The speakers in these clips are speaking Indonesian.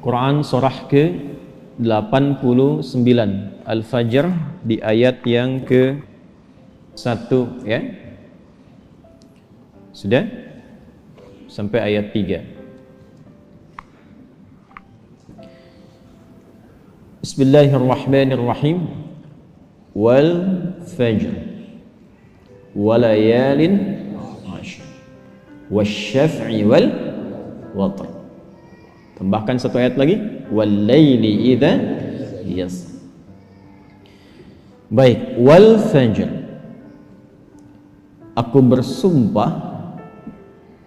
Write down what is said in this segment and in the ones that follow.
Quran surah ke-89 Al-Fajr di ayat yang ke-1 ya. Sudah? Sampai ayat 3. Bismillahirrahmanirrahim. Wal fajr walayalin ashr wasyaf'i wal watr. Tambahkan satu ayat lagi, wal laili idza yasr. Baik, wal fajr, aku bersumpah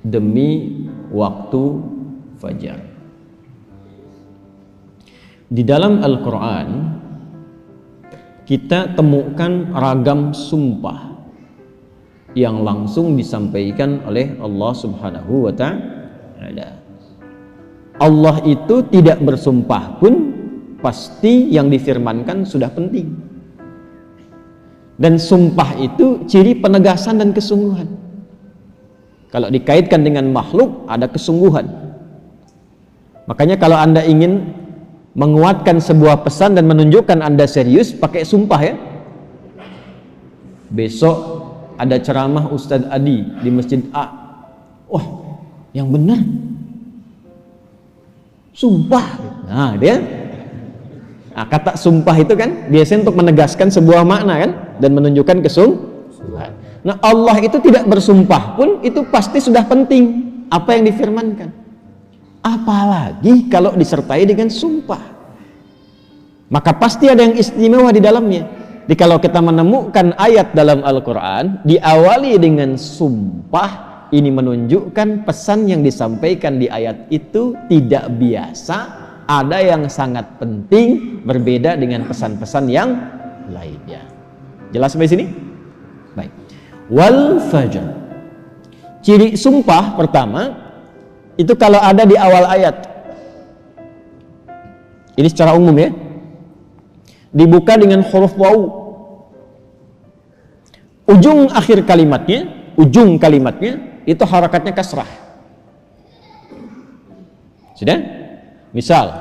demi waktu fajar. Di dalam Al-Quran kita temukan ragam sumpah yang langsung disampaikan oleh Allah Subhanahu wa ta'ala. Allah itu tidak bersumpah pun pasti yang difirmankan sudah penting. Dan sumpah itu ciri penegasan dan kesungguhan. Kalau dikaitkan dengan makhluk ada kesungguhan. Makanya kalau Anda ingin menguatkan sebuah pesan dan menunjukkan Anda serius, pakai sumpah ya. Besok ada ceramah Ustadz Adi di Masjid A. Wah, yang benar sumpah. Nah, kata sumpah itu kan biasanya untuk menegaskan sebuah makna kan dan menunjukkan kesungguhan. Nah, Allah itu tidak bersumpah pun itu pasti sudah penting apa yang difirmankan. Apalagi kalau disertai dengan sumpah, maka pasti ada yang istimewa di dalamnya. Jadi kalau kita menemukan ayat dalam Al-Quran diawali dengan sumpah, ini menunjukkan pesan yang disampaikan di ayat itu tidak biasa, ada yang sangat penting, berbeda dengan pesan-pesan yang lainnya. Jelas sampai sini? Baik. Wal fajr, ciri sumpah pertama itu kalau ada di awal ayat. Ini secara umum ya. Dibuka dengan huruf waw. Ujung kalimatnya itu harakatnya kasrah. Sudah? Misal,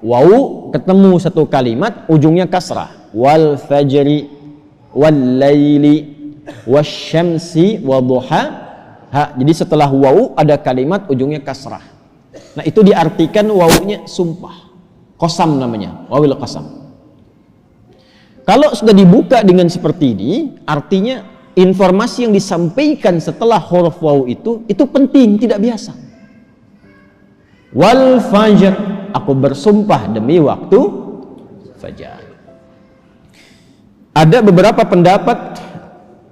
waw ketemu satu kalimat ujungnya kasrah. Wal fajri wal laili wasyamsi wadduha. Jadi setelah waw ada kalimat ujungnya kasrah. Nah, itu diartikan wawunya sumpah. Qasam namanya, wawil qasam. Kalau sudah dibuka dengan seperti ini, artinya informasi yang disampaikan setelah huruf waw itu penting, tidak biasa. Wal fajr, aku bersumpah demi waktu fajar. Ada beberapa pendapat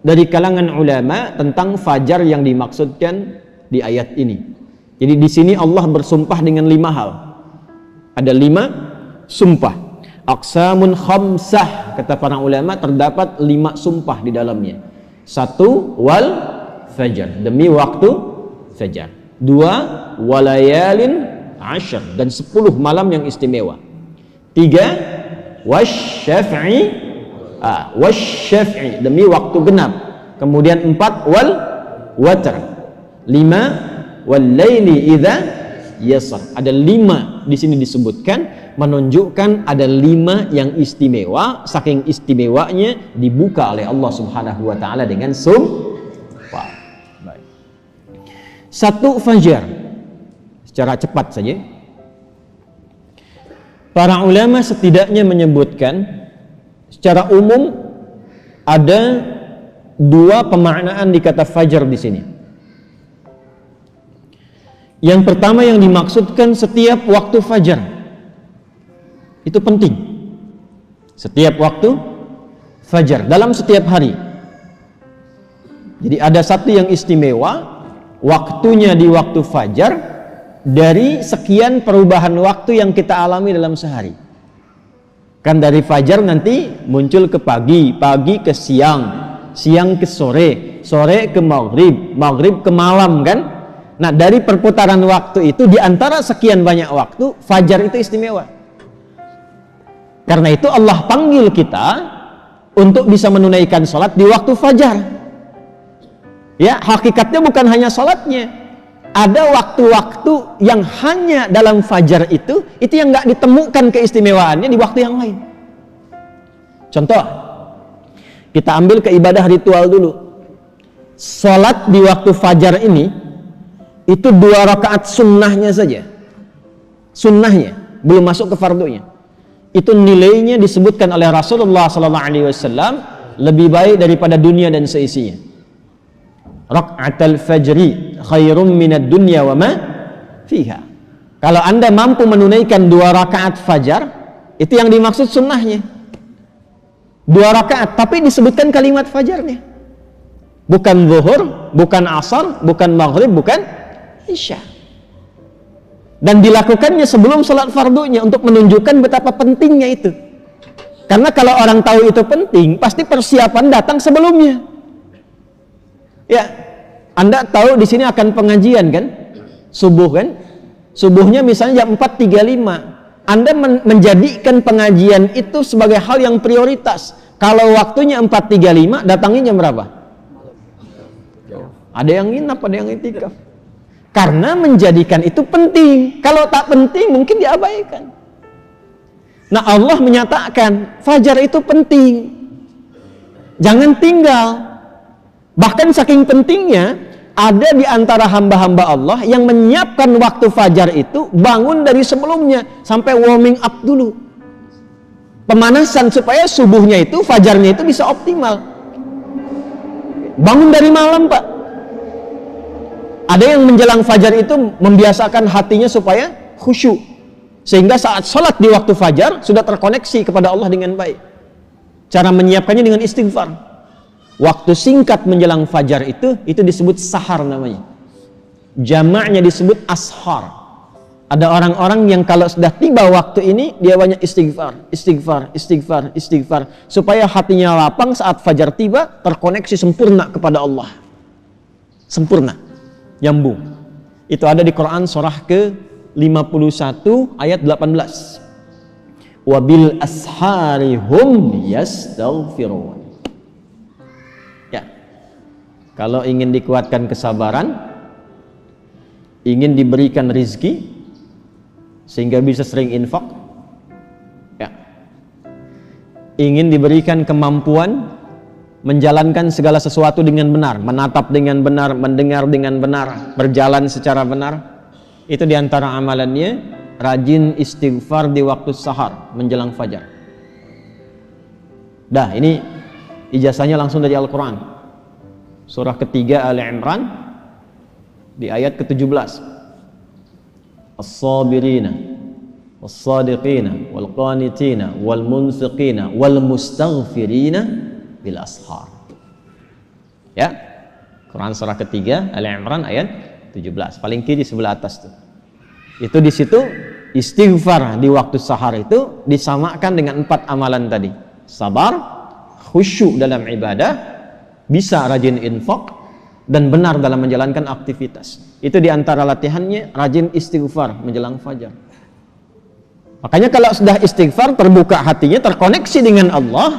dari kalangan ulama tentang fajar yang dimaksudkan di ayat ini. Jadi di sini Allah bersumpah dengan 5 hal. Ada 5 sumpah. Aqsamun khamsah, kata para ulama, terdapat 5 sumpah di dalamnya. 1, wal fajar, demi waktu fajar. 2, walayalin ashr, dan 10 malam yang istimewa. 3, wasyaf'i, wasyaf'i, demi waktu genap. Kemudian 4, wal watr. 5, wal laili idza yasr. Ada 5 di sini disebutkan, menunjukkan ada 5 yang istimewa. Saking istimewanya dibuka oleh Allah Subhanahu wa taala dengan sumpah. Baik. 1, fajar. Secara cepat saja. Para ulama setidaknya menyebutkan secara umum ada 2 pemaknaan di kata fajar di sini. Yang pertama yang dimaksudkan setiap waktu fajar. Itu penting. Setiap waktu fajar dalam setiap hari. Jadi ada satu yang istimewa, waktunya di waktu fajar dari sekian perubahan waktu yang kita alami dalam sehari. Kan dari fajar nanti muncul ke pagi, pagi ke siang, siang ke sore, sore ke maghrib, maghrib ke malam kan. Nah, dari perputaran waktu itu, di antara sekian banyak waktu, fajar itu istimewa. Karena itu Allah panggil kita untuk bisa menunaikan sholat di waktu fajar. Ya, hakikatnya bukan hanya sholatnya, ada waktu-waktu yang hanya dalam fajar itu yang nggak ditemukan keistimewaannya di waktu yang lain. Contoh, kita ambil ke ibadah ritual dulu. Sholat di waktu fajar ini itu 2 rakaat sunnahnya saja. Sunnahnya, belum masuk ke fardunya. Itu nilainya disebutkan oleh Rasulullah SAW lebih baik daripada dunia dan seisinya. Raka'atul fajri khairum minad dunya wa ma fiha. Kalau Anda mampu menunaikan 2 rakaat fajar, itu yang dimaksud sunnahnya. 2 rakaat, tapi disebutkan kalimat fajarnya. Bukan zuhur, bukan asar, bukan maghrib, bukan isya. Dan dilakukannya sebelum salat fardunya untuk menunjukkan betapa pentingnya itu. Karena kalau orang tahu itu penting, pasti persiapan datang sebelumnya. Ya, Anda tahu di sini akan pengajian kan? Subuh kan? Subuhnya misalnya jam 4.35. Anda menjadikan pengajian itu sebagai hal yang prioritas. Kalau waktunya 4.35, datangnya jam berapa? Ada yang nginap, ada yang itikaf. Karena menjadikan itu penting. Kalau tak penting mungkin diabaikan. Nah, Allah menyatakan fajar itu penting. Jangan tinggal. Bahkan saking pentingnya, ada di antara hamba-hamba Allah yang menyiapkan waktu fajar itu bangun dari sebelumnya sampai warming up dulu. Pemanasan supaya subuhnya itu, fajarnya itu bisa optimal. Bangun dari malam, Pak. Ada yang menjelang fajar itu membiasakan hatinya supaya khusyuk. Sehingga saat sholat di waktu fajar sudah terkoneksi kepada Allah dengan baik. Cara menyiapkannya dengan istighfar. Waktu singkat menjelang fajar itu disebut sahar namanya. Jamaknya disebut ashar. Ada orang-orang yang kalau sudah tiba waktu ini dia banyak istighfar, istighfar, istighfar, istighfar, supaya hatinya lapang saat fajar tiba, terkoneksi sempurna kepada Allah. Sempurna, nyambung. Itu ada di Quran surah ke-51 ayat 18. Wabil ashari hum yastaghfirun. Ya. Kalau ingin dikuatkan kesabaran, ingin diberikan rizki sehingga bisa sering infak, ya, ingin diberikan kemampuan menjalankan segala sesuatu dengan benar, menatap dengan benar, mendengar dengan benar, berjalan secara benar, itu diantara amalannya rajin istighfar di waktu sahar menjelang fajar. Dah, ini ijazahnya langsung dari Al-Quran, surah ketiga Ali Imran di ayat ke-17. As-sabirina was-sadiqina wal-qanitina wal-munfiqina wal-mustaghfirina bil ashar. Ya. Quran surah ketiga Ali Imran ayat 17. Paling kiri sebelah atas tuh. Itu di situ istighfar di waktu sahar itu disamakan dengan 4 amalan tadi. Sabar, khusyuk dalam ibadah, bisa rajin infak, dan benar dalam menjalankan aktivitas. Itu diantara latihannya rajin istighfar menjelang fajar. Makanya kalau sudah istighfar, terbuka hatinya, terkoneksi dengan Allah,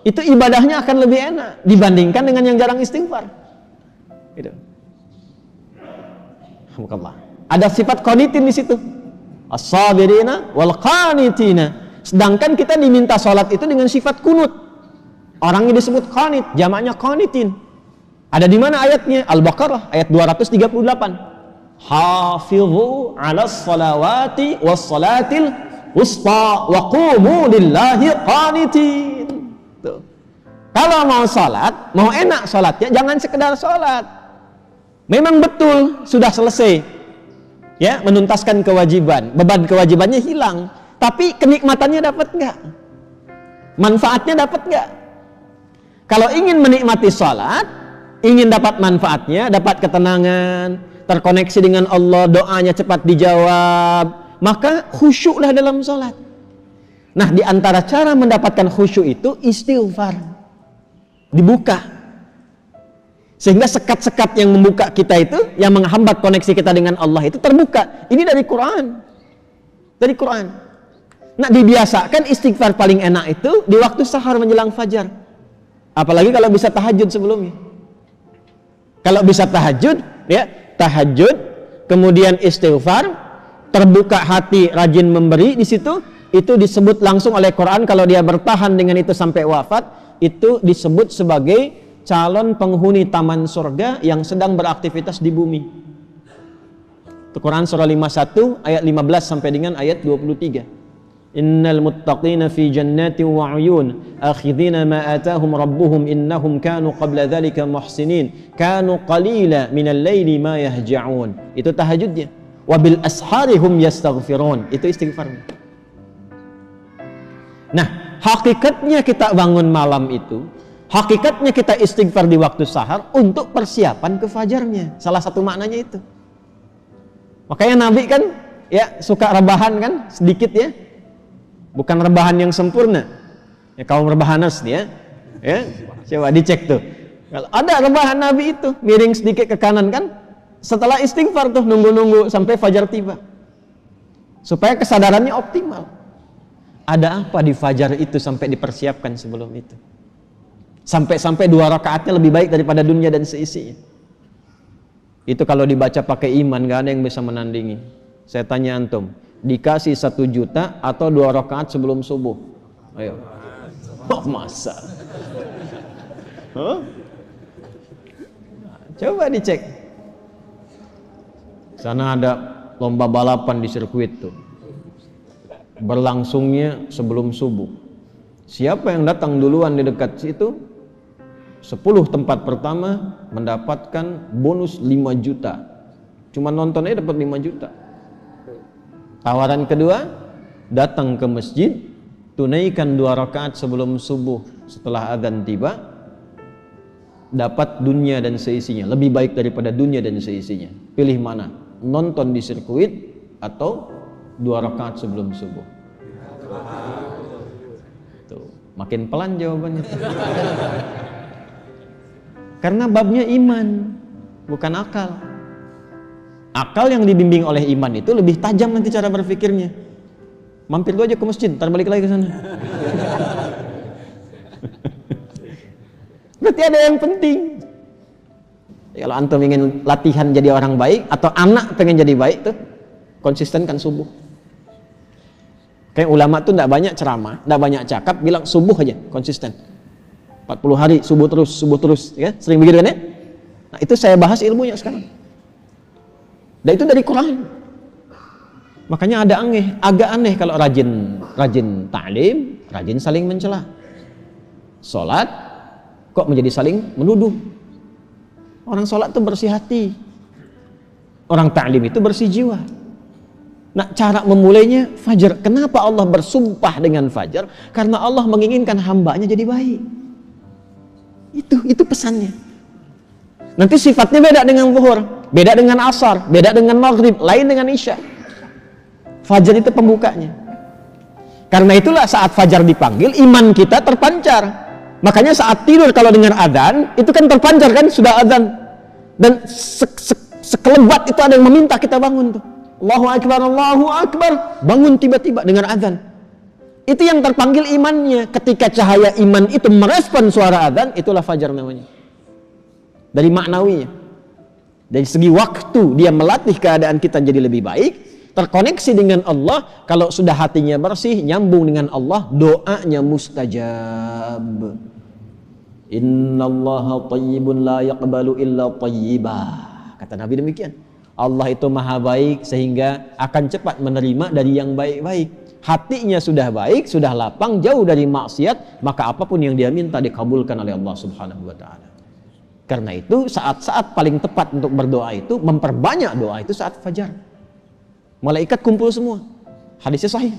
itu ibadahnya akan lebih enak dibandingkan dengan yang jarang istighfar. Gitu. Alhamdulillah. Ada sifat qanitin di situ. As-sabirina wal qanitina. Sedangkan kita diminta salat itu dengan sifat kunut. Orangnya disebut qanit, jamaknya qanitin. Ada di mana ayatnya? Al-Baqarah ayat 238. Hafizu 'alas salawati was salatil wusta wa qumu lillahi qanitin. Tuh. Kalau mau salat, mau enak salatnya, jangan sekedar salat. Memang betul sudah selesai. Ya, menuntaskan kewajiban, beban kewajibannya hilang, tapi kenikmatannya dapat enggak? Manfaatnya dapat enggak? Kalau ingin menikmati salat, ingin dapat manfaatnya, dapat ketenangan, terkoneksi dengan Allah, doanya cepat dijawab, maka khusyuklah dalam salat. Nah, di antara cara mendapatkan khusyuk itu istighfar. Dibuka. Sehingga sekat-sekat yang membuka kita itu, yang menghambat koneksi kita dengan Allah itu terbuka. Ini dari Quran. Dari Quran. Nah, dibiasakan istighfar paling enak itu di waktu sahar menjelang fajar. Apalagi kalau bisa tahajud sebelumnya. Kalau bisa tahajud, ya, tahajud kemudian istighfar, terbuka hati, rajin memberi, di situ itu disebut langsung oleh Quran kalau dia bertahan dengan itu sampai wafat, itu disebut sebagai calon penghuni taman surga yang sedang beraktivitas di bumi. Itu Quran surah 51 ayat 15 sampai dengan ayat 23. Innal muttaqina fi jannatin wa 'uyun akhidhina ma atahum rabbuhum innahum kanu qabla dhalika muhsinin kanu qalila minal laili ma yahja'un. Itu tahajudnya. Wa bil ashari hum yastaghfirun. Itu istighfarnya. Nah, hakikatnya kita bangun malam itu, hakikatnya kita istighfar di waktu sahar untuk persiapan ke fajarnya. Salah satu maknanya itu. Makanya Nabi kan ya suka rebahan kan sedikit ya. Bukan rebahan yang sempurna. Ya kaum rebahaners nih ya. Coba dicek tuh. Kalau ada rebahan Nabi itu miring sedikit ke kanan kan, setelah istighfar tuh nunggu-nunggu sampai fajar tiba. Supaya kesadarannya optimal. Ada apa di fajar itu sampai dipersiapkan sebelum itu? Sampai 2 rakaatnya lebih baik daripada dunia dan seisinya. Itu kalau dibaca pakai iman, gak ada yang bisa menandingi. Saya tanya antum, dikasih 1 juta atau 2 rakaat sebelum subuh? Ayo. Oh, masa? Huh? Coba dicek. Sana ada lomba balapan di sirkuit tuh. Berlangsungnya sebelum subuh. Siapa yang datang duluan di dekat situ, 10 tempat pertama mendapatkan bonus 5 juta. Cuma nontonnya dapat 5 juta. Tawaran kedua, datang ke masjid, tunaikan 2 rakaat sebelum subuh setelah adzan tiba, dapat dunia dan seisinya, lebih baik daripada dunia dan seisinya. Pilih mana? Nonton di sirkuit atau 2 rakaat sebelum subuh? Tuh, makin pelan jawabannya. Karena babnya iman, bukan akal. Akal yang dibimbing oleh iman itu lebih tajam nanti cara berpikirnya. Mampir lu aja ke masjid, ntar balik lagi ke sana. Berarti ada yang penting. Kalau antum ingin latihan jadi orang baik atau anak pengen jadi baik tuh, konsistenkan subuh. Kayak ulama tuh enggak banyak ceramah, enggak banyak cakap, bilang subuh aja, konsisten. 40 hari subuh terus, ya. Sering begitu kan ya? Nah, itu saya bahas ilmunya sekarang. Dan itu dari Quran. Makanya agak aneh kalau rajin ta'lim, rajin saling mencela. Salat kok menjadi saling menuduh. Orang salat itu bersih hati. Orang ta'lim itu bersih jiwa. Nah, cara memulainya fajar. Kenapa Allah bersumpah dengan fajar? Karena Allah menginginkan hambanya jadi baik. Itu pesannya. Nanti sifatnya beda dengan zuhur, beda dengan asar, beda dengan maghrib, lain dengan isya. Fajar itu pembukanya. Karena itulah saat fajar dipanggil, iman kita terpancar. Makanya saat tidur kalau dengar adzan, itu kan terpancar kan, sudah adzan. Dan sekelebat itu ada yang meminta kita bangun tuh. Allahu Akbar, Allahu Akbar. Bangun tiba-tiba dengar adzan. Itu yang terpanggil imannya. Ketika cahaya iman itu merespon suara adzan, itulah fajar namanya. Dari maknawinya. Dari segi waktu dia melatih keadaan kita jadi lebih baik, terkoneksi dengan Allah. Kalau sudah hatinya bersih, nyambung dengan Allah, doanya mustajab. Innallaha thayyibun la yaqbalu illa thayyibah. Kata Nabi demikian. Allah itu maha baik sehingga akan cepat menerima dari yang baik-baik. Hatinya sudah baik, sudah lapang, jauh dari maksiat, maka apapun yang dia minta dikabulkan oleh Allah Subhanahu wa taala. Karena itu saat-saat paling tepat untuk berdoa itu, memperbanyak doa itu saat fajar. Malaikat kumpul semua. Hadisnya sahih.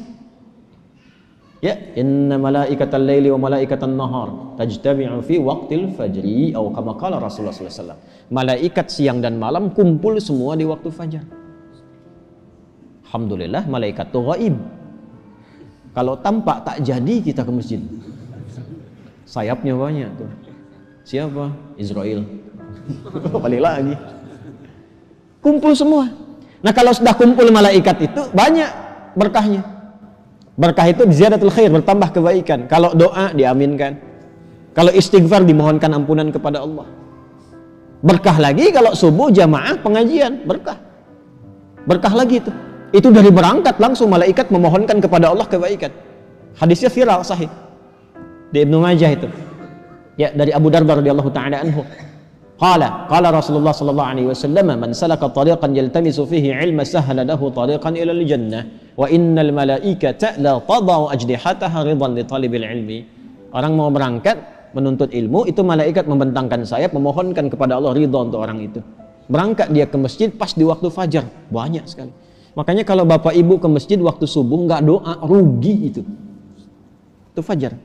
Ya, inna malaikatal laili wa malaikatan nahar tajtami'u fi waqtil fajri atau kama qala Rasulullah sallallahu alaihi wasallam. Malaikat siang dan malam kumpul semua di waktu fajar. Alhamdulillah malaikat itu ghaib. Kalau tampak tak jadi kita ke masjid. Sayapnya banyak tuh. Siapa? Israel. Balik lagi. Kumpul semua. Nah, kalau sudah kumpul malaikat itu banyak berkahnya. Berkah itu ziyadatul khair, bertambah kebaikan. Kalau doa diaminkan. Kalau istighfar dimohonkan ampunan kepada Allah. Berkah lagi kalau subuh jamaah pengajian, berkah. Berkah lagi itu. Itu dari berangkat langsung malaikat memohonkan kepada Allah kebaikan. Hadisnya viral sahih di Ibnu Majah itu. Ya, dari Abu Darda radhiyallahu taala anhu. Qala Rasulullah sallallahu alaihi wasallam, man salaka tariqan yaltamisu fihi ilma sahhala lahu tariqan ila al-jannah wa innal malaikata la tadau ajdihataha ridan li talibil ilmi. Orang mau berangkat menuntut ilmu, itu malaikat membentangkan sayap memohonkan kepada Allah ridha untuk orang itu. Berangkat dia ke masjid pas di waktu fajar, banyak sekali. Makanya kalau bapak ibu ke masjid waktu subuh nggak doa, rugi itu. Itu fajar.